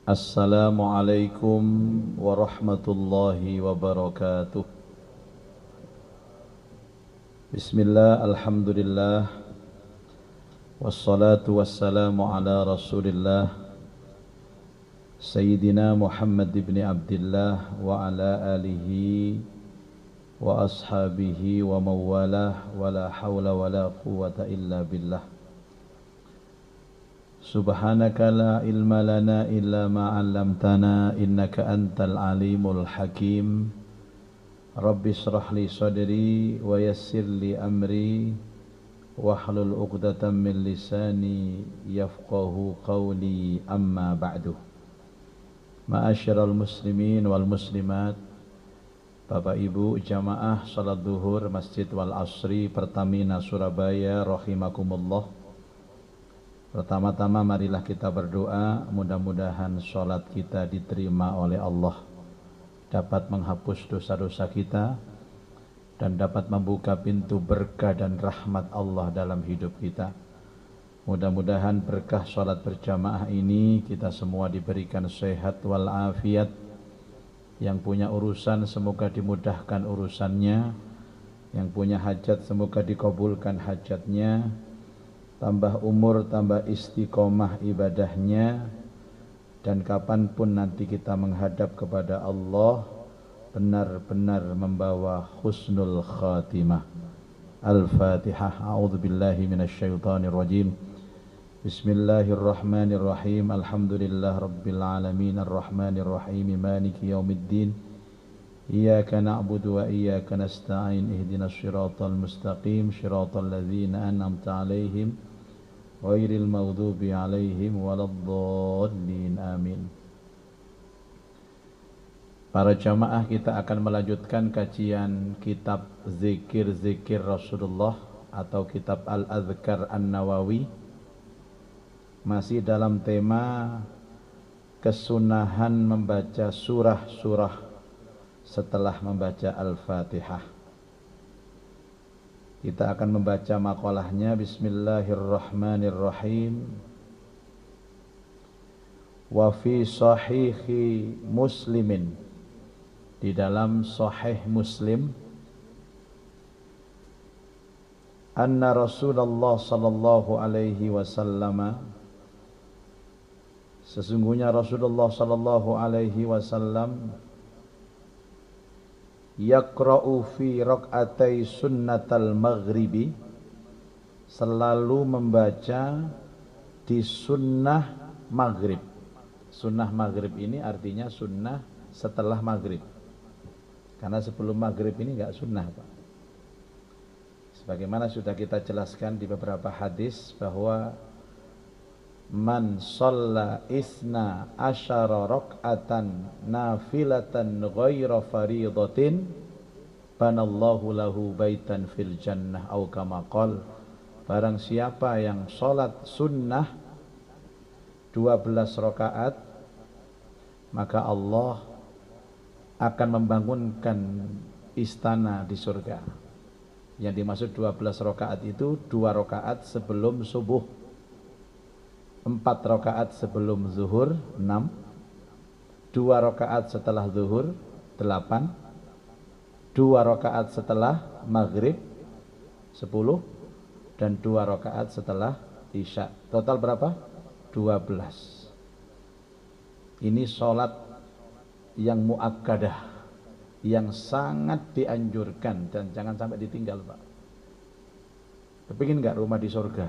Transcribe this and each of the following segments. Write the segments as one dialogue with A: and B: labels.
A: Assalamualaikum warahmatullahi wabarakatuh. Bismillah, alhamdulillah, wassalatu wassalamu ala rasulillah Sayyidina Muhammad ibn Abdillah wa ala alihi wa ashabihi wa mawalah wa la hawla wa la quwwata illa billah. Subhanaka la ilma lana illa ma 'allamtana innaka antal alimul hakim. Rabbi shrah li sadri wa yassir li amri wahlul 'uqdatam min lisani yafqahu qawli, amma ba'du. Ma'asyiral muslimin wal muslimat, Bapak Ibu jamaah salat zuhur Masjid Wal Asri Pertamina Surabaya rahimakumullah. Pertama-tama marilah kita berdoa, mudah-mudahan sholat kita diterima oleh Allah, dapat menghapus dosa-dosa kita, dan dapat membuka pintu berkah dan rahmat Allah dalam hidup kita. Mudah-mudahan berkah sholat berjamaah ini kita semua diberikan sehat walafiat. Yang punya urusan semoga dimudahkan urusannya, yang punya hajat semoga dikabulkan hajatnya, tambah umur, tambah istiqomah ibadahnya, dan kapanpun nanti kita menghadap kepada Allah benar-benar membawa husnul khatimah. Al-Fatihah. A'udzubillahi minasyaitonir rajim. Bismillahirrahmanirrahim. Alhamdulillah rabbil alamin arrahmanir rahim maliki yaumiddin. Iyyaka na'budu wa iyyaka nasta'in. Ihdinas shiratal mustaqim, shiratal ladzina an'amta 'alaihim ghairil maghdubi 'alaihim waladdallin. Amin. Para jamaah, kita akan melanjutkan kajian kitab zikir-zikir Rasulullah atau kitab Al-Adhkar An-Nawawi, masih dalam tema kesunahan membaca surah-surah setelah membaca Al-Fatihah. Kita akan membaca makalahnya. Bismillahirrahmanirrahim. Wa fi sahihi muslimin, di dalam sahih Muslim, anna Rasulullah sallallahu alaihi wasallam, sesungguhnya Rasulullah sallallahu alaihi wasallam yaqra'u fi rak'atai sunnatal maghribi, selalu membaca di sunnah maghrib. Sunnah maghrib ini artinya sunnah setelah maghrib, karena sebelum maghrib ini enggak sunnah, Pak. Sebagaimana sudah kita jelaskan di beberapa hadis bahwa man shalla isna asyara rak'atan nafilatan ghaira faridatin banallahu lahu baitan fil jannah au kama qala. Barang siapa yang salat sunnah 12 rakaat, maka Allah akan membangunkan istana di surga. Yang dimaksud 12 rakaat itu 2 rakaat sebelum subuh, 4 rakaat sebelum zuhur 6, 2 rakaat setelah zuhur 8, 2 rakaat setelah maghrib 10, dan 2 rakaat setelah isya. Total berapa? 12. Ini sholat yang muakkadah, yang sangat dianjurkan dan jangan sampai ditinggal, Pak. Kepingin gak rumah di surga?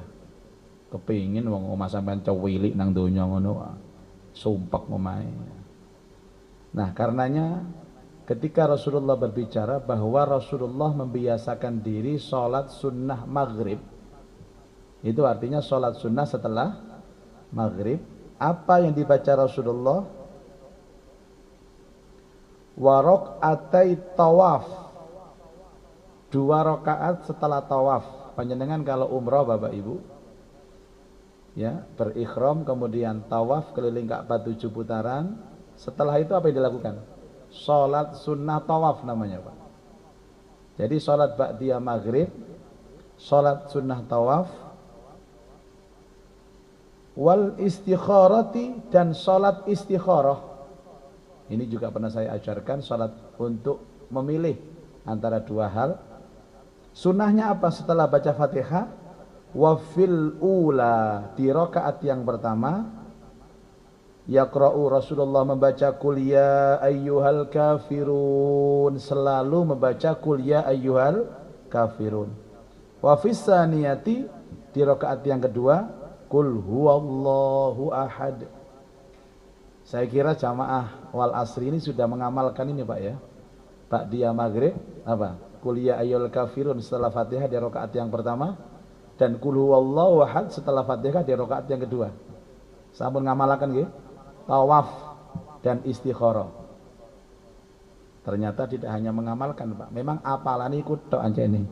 A: Kepingin, wong omah sampean cewilik nang donya ngono, sumpek omahe. Nah, karenanya ketika Rasulullah berbicara bahwa Rasulullah membiasakan diri sholat sunnah maghrib, itu artinya sholat sunnah setelah maghrib. Apa yang dibaca Rasulullah? Wa rak'atai tawaf, 2 rakaat setelah tawaf. Panjenengan kalau umrah Bapak Ibu, ya, berikhram kemudian tawaf keliling Ka'bah 7 putaran. Setelah itu apa yang dilakukan? Salat sunnah tawaf namanya, Pak. Jadi salat ba'diyah maghrib, salat sunnah tawaf, wal istikharati, dan salat istikharah. Ini juga pernah saya ajarkan, salat untuk memilih antara dua hal. Sunnahnya apa setelah baca Fatihah? Wa fil ula, di rakaat yang pertama, yaqra'u, Rasulullah membaca qul ya ayyuhal kafirun, selalu membaca qul ya ayyuhal kafirun. Wa fis saniyati, di rakaat yang kedua, qul huwallahu ahad. Saya kira jamaah wal asri ini sudah mengamalkan ini Pak ya. Pak dia maghrib apa? Qul ya ayyuhal kafirun setelah Fatihah di rakaat yang pertama, dan qul huwallahu ahad setelah Fatihah di rakaat yang kedua. Sampun ngamalaken nggih? Tawaf dan istikharah. Ternyata tidak hanya mengamalkan Pak, memang apalan ikut tok anjene.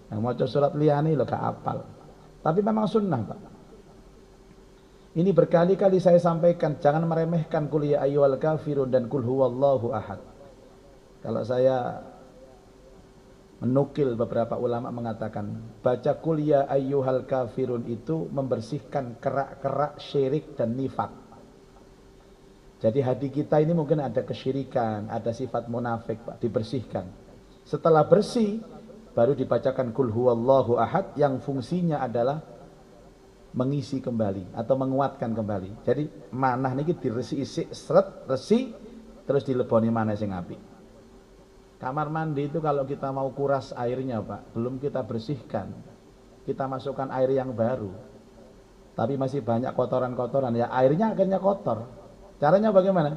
A: Yang maca surat liyane lho gak apal. Tapi memang sunnah Pak. Ini berkali-kali saya sampaikan, jangan meremehkan qul ya ayyuhal kafirun dan qul huwallahu ahad. Kalau saya menukil beberapa ulama mengatakan, baca qul ya ayyuhal kafirun itu membersihkan kerak-kerak syirik dan nifak. Jadi hati kita ini mungkin ada kesyirikan, ada sifat munafik Pak, dibersihkan. Setelah bersih, baru dibacakan qul huwallahu ahad yang fungsinya adalah mengisi kembali atau menguatkan kembali. Jadi manah niki diresi-isi seret resi terus dileboni manah sing apik. Kamar mandi itu kalau kita mau kuras airnya Pak, belum kita bersihkan, kita masukkan air yang baru, tapi masih banyak kotoran-kotoran, ya airnya akhirnya kotor. Caranya bagaimana?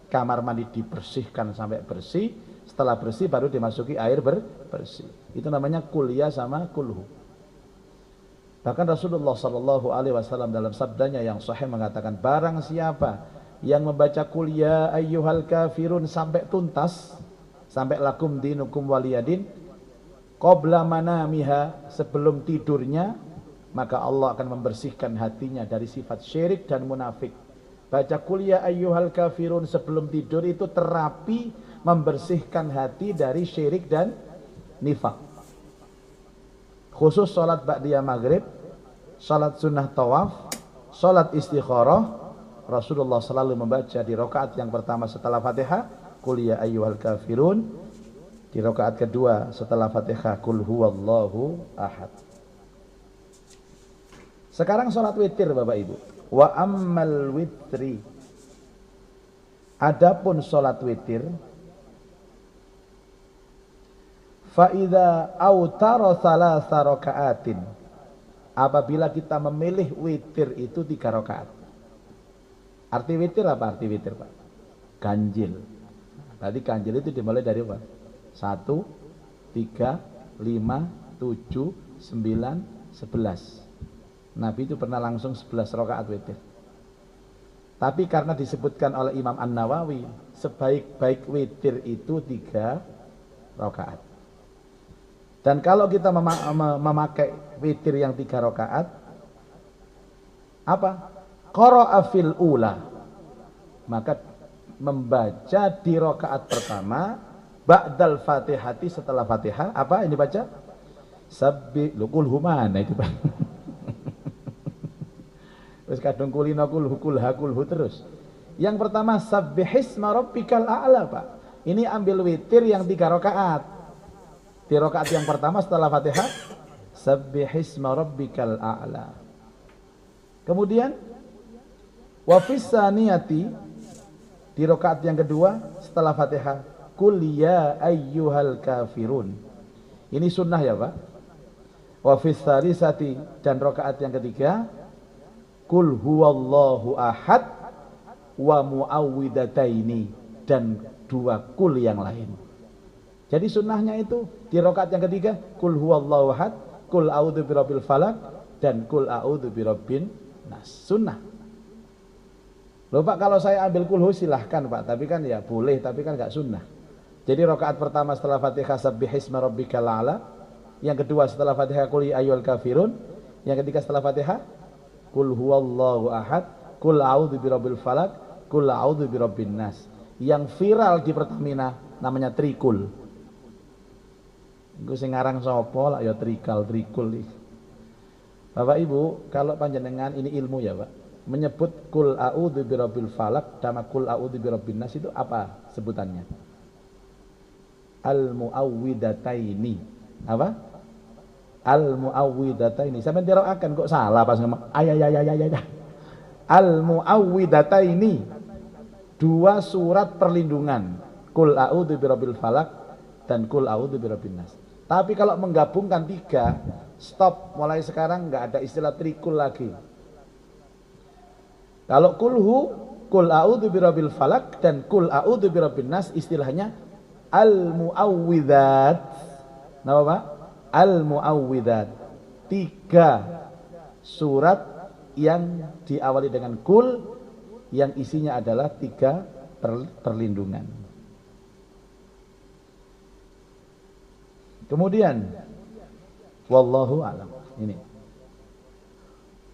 A: Kamar mandi dibersihkan sampai bersih, setelah bersih baru dimasuki air bersih. Itu namanya kuliah sama kulhu. Bahkan Rasulullah SAW dalam sabdanya yang sahih mengatakan, barang siapa yang membaca qul ya ayyuhal kafirun sampai tuntas, sampai lakum dinukum waliyadin, qabla manamiha, sebelum tidurnya, maka Allah akan membersihkan hatinya dari sifat syirik dan munafik. Baca qul ya ayyuhal kafirun sebelum tidur itu terapi membersihkan hati dari syirik dan nifak. Khusus salat ba'diyah maghrib, salat sunnah tawaf, salat istikharah, Rasulullah selalu membaca di rakaat yang pertama setelah Fatihah qul ya ayyuhal kafirun, di rakaat kedua setelah Fatihah qul huwallahu ahad. Sekarang salat witir Bapak Ibu. Wa ammal witri, adapun salat witir, fa idza autara thalatha rakaatin, apabila kita memilih witir itu 3 rakaat. Arti witir apa arti witir Pak? Ganjil. Tadi ganjil itu dimulai dari apa? 1, 3, 5, 7, 9, 11. Nabi itu pernah langsung 11 rakaat witir. Tapi karena disebutkan oleh Imam An-Nawawi, sebaik-baik witir itu 3 rakaat. Dan kalau kita memakai witir yang 3 rakaat, apa? Qara'a fil ula, maka membaca di rakaat pertama ba'dal fatihati, setelah Fatihah apa ini baca? Sabbi lukul humana itu Pak. Terus kadung kulina kulhu kulhu terus. Yang pertama sabbihisma rabbikal a'la Pak. Ini ambil witir yang 3 rakaat. Di rakaat yang pertama setelah Fatihah sabbihisma rabbikal a'la. Kemudian wa fis saniyati, di rakaat yang kedua setelah Fatihah qul ya ayyuhal kafirun. Ini sunnah ya Pak. Wa fis salisati, dan rakaat yang ketiga qul huwallahu ahad wa muawwidataini, dan 2 qul yang lain. Jadi sunnahnya itu di rakaat yang ketiga qul huwallahu ahad, qul a'udzu birabbil falaq, dan qul a'udzu birabbin nas. Sunnah. Loh Pak, kalau saya ambil kulhu silahkan Pak, tapi kan ya boleh, tapi kan enggak sunnah. Jadi rakaat pertama setelah Fatihah sabbihisma rabbikal a'la, yang kedua setelah Fatihah qul ya ayyuhal kafirun, yang ketiga setelah Fatihah qul huwallahu ahad, qul a'udzu birabbil falaq, qul a'udzu birabbin nas. Yang viral di Pertamina namanya trikul. Iku sing aran sapa lak ya trikul iki. Bapak Ibu, kalau panjenengan ini ilmu ya Pak, menyebut kul a'udzu birabbil falak sama kul a'udzu birabbin nas itu apa sebutannya? Al-muawwidataini. Apa? Al-muawwidataini. Sampeyan diraakan kok salah pas ngomong. Ayayayayaya. Al-muawwidataini. Dua surat perlindungan. Kul a'udzu birabbil falak dan kul a'udzu birabbin nas. Tapi kalau menggabungkan tiga, stop, mulai sekarang nggak ada istilah trikul lagi. Kalau kulhu, kul a'udzu birabbil falak dan kul a'udzu birabbin nas istilahnya al-muawwidzat. Napa Pak? Al-muawwidzat. Tiga surat yang diawali dengan kul yang isinya adalah tiga perlindungan. Kemudian wallahu alam. Ini.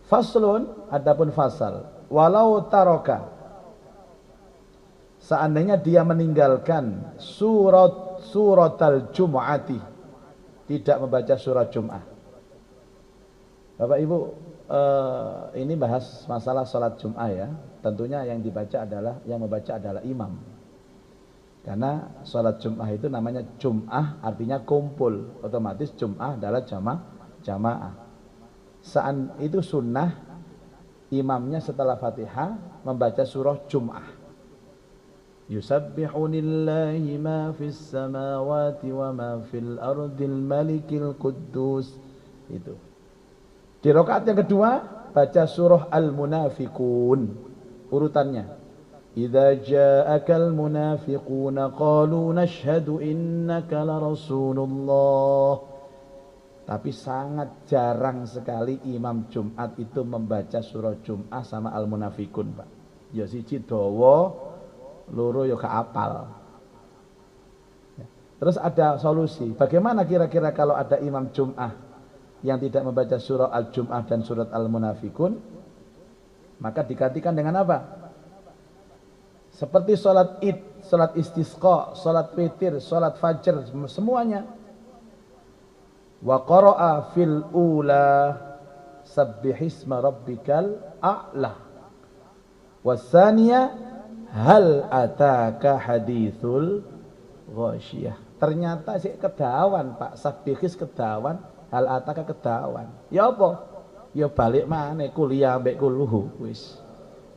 A: Faslun, adapun fasal. Walau taroka, seandainya dia meninggalkan suratal Jum'ati, tidak membaca surat Jum'ah. Bapak Ibu, ini bahas masalah salat Jum'ah ya. Tentunya yang membaca adalah imam. Karena sholat Jum'ah itu namanya Jum'ah, artinya kumpul. Otomatis Jum'ah adalah jamaah. Saat itu sunnah, imamnya setelah Fatihah membaca surah Jum'ah. Yusabbihu lillahi ma fis samawati wa ma fil ardil malikil quddus. Itu. Di rakaat yang kedua baca surah Al-Munafiqun. Urutannya. Idza ja'akal munafiquna qalu nashhadu innaka la rasulullah. Tapi sangat jarang sekali imam Jumat itu membaca surah Jum'ah sama Al-Munafiqun, Pak. Ya siji dawa, loro ya gak apal. Terus ada solusi. Bagaimana kira-kira kalau ada imam Jum'ah yang tidak membaca surah Al-Jum'ah dan surat Al-Munafiqun? Maka digantikan dengan apa? Seperti sholat id, sholat istisqa, sholat witir, sholat fajr, semuanya. Wa qara'a fil ula sabbihisma rabbikal a'la. Wasaniya hal ataka hadithul ghasyiyah. Ternyata sih kedawan Pak, sabbihis kedawan, hal ataka kedawan. Ya apa? Ya balik mana kuliah mbek kuluhu wis.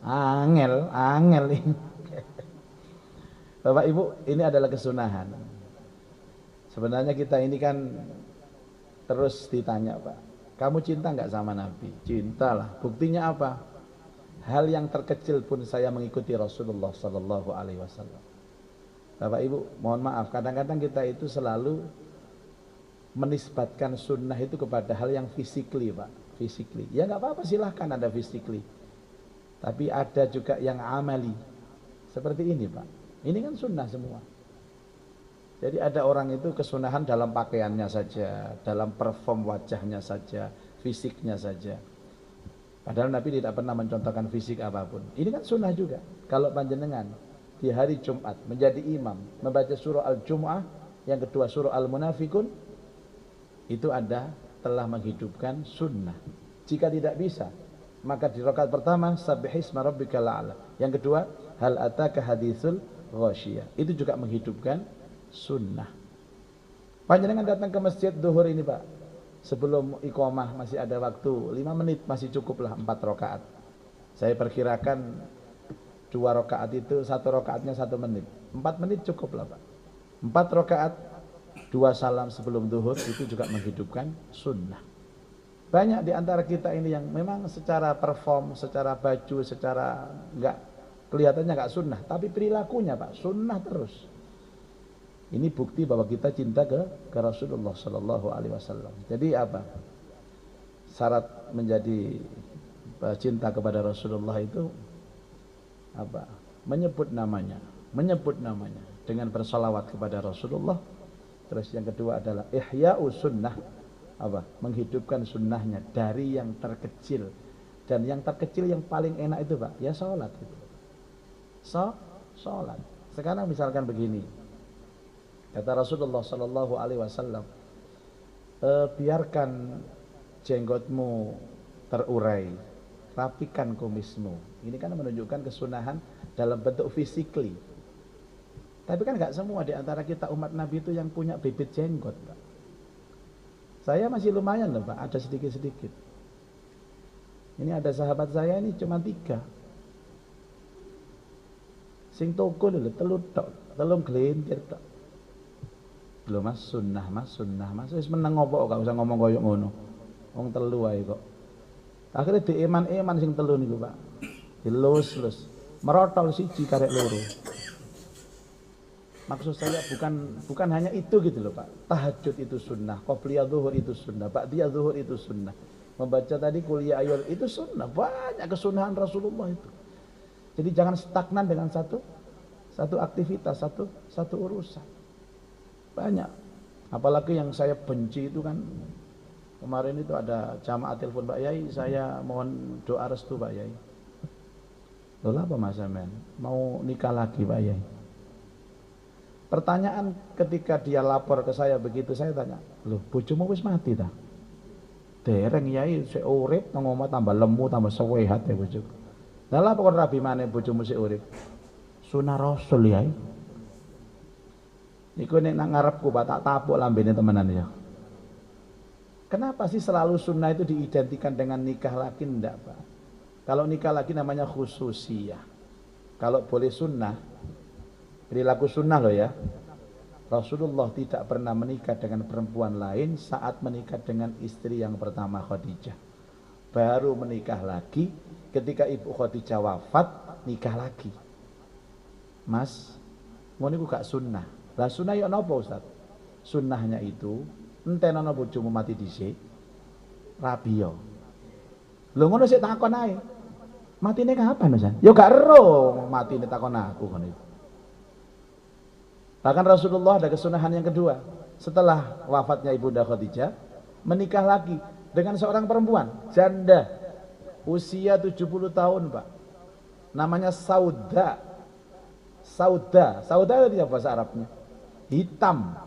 A: Angel ini. Bapak Ibu, ini adalah kesunahan. Sebenarnya kita ini kan terus ditanya, Pak, kamu cinta nggak sama Nabi? Cintalah. Buktinya apa? Hal yang terkecil pun saya mengikuti Rasulullah Sallallahu Alaihi Wasallam. Bapak Ibu, mohon maaf, kadang-kadang kita itu selalu menisbatkan sunnah itu kepada hal yang physically, Pak. Physically. Ya nggak apa-apa, silahkan ada physically. Tapi ada juga yang amali. Seperti ini, Pak. Ini kan sunnah semua. Jadi ada orang itu kesunahan dalam pakaiannya saja, dalam perform wajahnya saja, fisiknya saja. Padahal Nabi tidak pernah mencontohkan fisik apapun. Ini kan sunnah juga. Kalau panjenengan di hari Jumat menjadi imam, membaca surah Al-Jum'ah, yang kedua surah Al-Munafiqun, itu telah menghidupkan sunnah. Jika tidak bisa, maka di rakaat pertama sabbihisma rabbikal a'la. Yang kedua, hal ataka hadithul ghasyiyah. Itu juga menghidupkan sunnah. Panjenengan datang ke masjid duhur ini, Pak. Sebelum iqamah masih ada waktu 5 menit, masih cukuplah 4 rakaat. Saya perkirakan 2 rakaat itu 1 rakaatnya 1 menit. 4 menit cukuplah, Pak. 4 rakaat 2 salam sebelum duhur itu juga menghidupkan sunnah. Banyak di antara kita ini yang memang secara perform, secara baju, secara kelihatannya enggak sunnah, tapi perilakunya, Pak, sunnah terus. Ini bukti bahwa kita cinta ke Rasulullah Sallallahu Alaihi Wasallam. Jadi apa? Syarat menjadi cinta kepada Rasulullah itu apa? Menyebut namanya dengan bersalawat kepada Rasulullah. Terus yang kedua adalah ihya'us sunnah, apa? Menghidupkan sunnahnya dari yang terkecil. Dan yang terkecil yang paling enak itu, Pak, ya sholat itu. Sholat. Sekarang misalkan begini, kata Rasulullah Sallallahu Alaihi Wasallam, biarkan jenggotmu terurai. Rapikan kumismu. Ini kan menunjukkan kesunahan dalam bentuk physically. Tapi kan nggak semua di antara kita umat Nabi itu yang punya bibit jenggot, Pak. Saya masih lumayan loh, Pak, ada sedikit-sedikit. Ini ada sahabat saya ini cuma 3. Sing toko lho, telung gelintir tok. Lho Mas, sunnah Mas. Wis meneng opo gak usah ngomong koyo ngono. Wong telu ae kok. Akhirnya dieman-eman sing telu niku, Pak. Dilus-lus. Merotol siji karek loro. Maksud saya bukan hanya itu gitu loh, Pak. Tahajud itu sunnah, qobliyah zuhur itu sunnah, ba'diyah zuhur itu sunnah. Membaca tadi kuliah ayat itu sunnah. Banyak kesunahan Rasulullah itu. Jadi jangan stagnan dengan satu aktivitas, satu urusan. Banyak. Apalagi yang saya benci itu kan kemarin itu ada jamaah telepon, Pak Yai, saya mohon doa restu Pak Yai. Loh apa Mas Amen? Mau nikah lagi Pak Yai. Pertanyaan ketika dia lapor ke saya begitu, saya tanya, loh bojomu wis mati ta? Dereng Yai, sik urip nang omah tambah lemu tambah sehat ya bojoku. Lah lha kok rabi maneh bojomu sik urip? Sunah Rasul Yai. Iku nek nang ngarepku Pak tak tapuk lambene temenan ya. Kenapa sih selalu sunnah itu diidentikan dengan nikah lagi? Enggak Pak. Kalau nikah lagi namanya khususiyah. Kalau boleh sunnah, perilaku sunnah loh ya. Rasulullah tidak pernah menikah dengan perempuan lain saat menikah dengan istri yang pertama Khadijah. Baru menikah lagi ketika ibu Khadijah wafat, nikah lagi. Mas, ngono iku gak sunnah. Lah sunnah ya napa Ustaz? Sunnahnya itu entenono bojomu mati dhisik. Rabi yo. Lho ngono sik takon ae. Matine kapan Ustaz? Ya gak ero matine takon aku ngono itu. Bahkan Rasulullah ada kesunahan yang kedua. Setelah wafatnya Ibunda Khadijah, menikah lagi dengan seorang perempuan, janda, usia 70 tahun, Pak. Namanya Sauda. Sauda itu bahasa Arabnya. Hitam.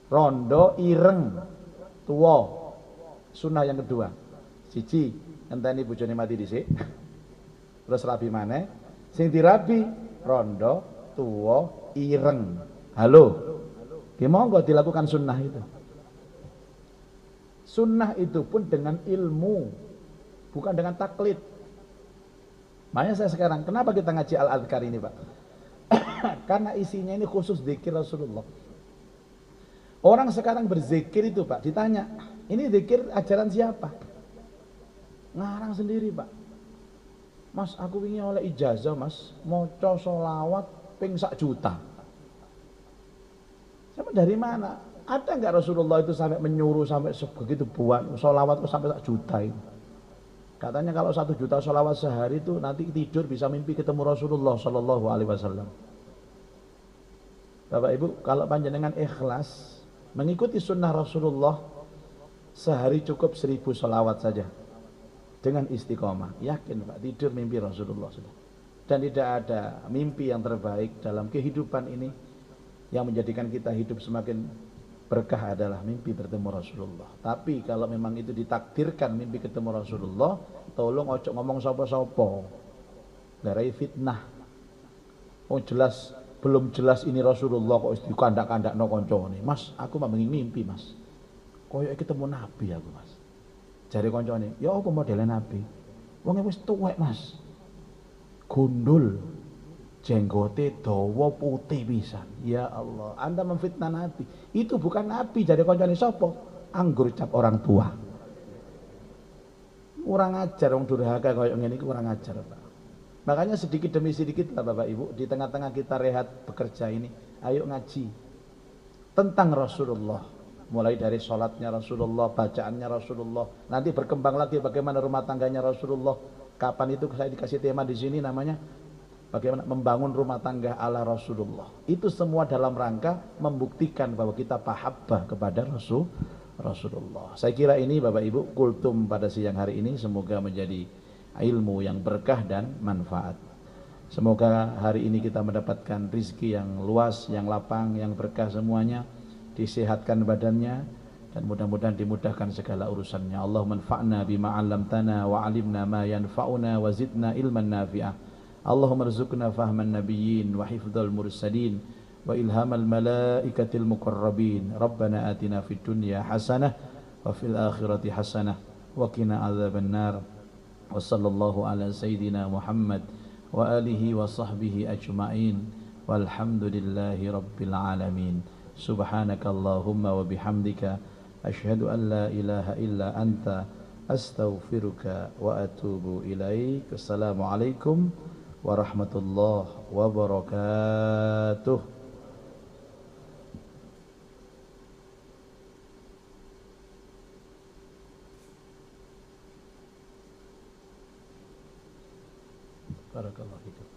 A: Rondo, ireng, tua. Sunnah yang kedua. Siji, enteni bojone mati dhisik. Terus rabi maneh. Sing dirabi rondo, tua, ireng. Halo. Gimana dilakukan sunnah itu? Sunnah itu pun dengan ilmu, bukan dengan taklid. Makanya saya sekarang, kenapa kita ngaji Al-Adhkar ini Pak? Karena isinya ini khusus zikir Rasulullah. Orang sekarang berzikir itu Pak, ditanya, ini zikir ajaran siapa? Ngarang sendiri Pak. Mas, aku ingin oleh ijazah Mas, maca sholawat ping 1 juta. Sama dari mana? Ada nggak Rasulullah itu sampai menyuruh sampai begitu buat sholawat sampai 1 juta itu? Katanya kalau 1 juta sholawat sehari itu nanti tidur bisa mimpi ketemu Rasulullah Shallallahu Alaihi Wasallam. Bapak Ibu, kalau panjenengan ikhlas mengikuti sunnah Rasulullah, sehari cukup 1000 sholawat saja dengan istiqomah. Yakin Pak, tidur mimpi Rasulullah sudah. Dan tidak ada mimpi yang terbaik dalam kehidupan ini yang menjadikan kita hidup semakin berkah adalah mimpi bertemu Rasulullah. Tapi kalau memang itu ditakdirkan mimpi ketemu Rasulullah, tolong ojo ngomong sopo-sopo. Garai fitnah. Oh jelas, belum jelas ini Rasulullah kok dikandak-kandak no koncone. Mas, aku memang mimpi Mas. Koyok ketemu Nabi aku Mas. Jari koncone, ya apa modelnya Nabi? Wong wis tuwek Mas. Gundul. Jenggote dawa putih pisan. Ya Allah, Anda memfitnah Nabi. Itu bukan Nabi, jadi koncone sapa? Anggur cap orang tua. Kurang ajar wong durhaka koyo ngene iki kurang ajar, Pak. Makanya sedikit demi sedikit lah Bapak Ibu, di tengah-tengah kita rehat bekerja ini, ayo ngaji tentang Rasulullah. Mulai dari sholatnya Rasulullah, bacaannya Rasulullah. Nanti berkembang lagi bagaimana rumah tangganya Rasulullah. Kapan itu saya dikasih tema di sini namanya bagaimana membangun rumah tangga ala Rasulullah. Itu semua dalam rangka membuktikan bahwa kita pahabbah kepada Rasulullah. Saya kira ini Bapak Ibu kultum pada siang hari ini semoga menjadi ilmu yang berkah dan manfaat. Semoga hari ini kita mendapatkan rizki yang luas, yang lapang, yang berkah semuanya. Disehatkan badannya, dan mudah-mudahan dimudahkan segala urusannya. Allahumma anfa'na bima 'allamtana wa 'allimna ma yanfa'una wa zidna ilman nafi'ah. Allahumma rzuqna fahman nabiyyin wa hifdzal mursalin wa ilhamal malaikatil muqarrabin. Rabbana atina fid dunya hasanah wa fil akhirati hasanah wa qina adzabannar. Wa sallallahu ala sayyidina Muhammad wa alihi wa sahbihi ajma'in. Walhamdulillahi rabbil alamin. Subhanakallahumma wa bihamdika asyhadu an la ilaha illa anta astaghfiruka wa atubu ilaik. Assalamualaikum warahmatullahi wabarakatuh. Barakallahu fikum.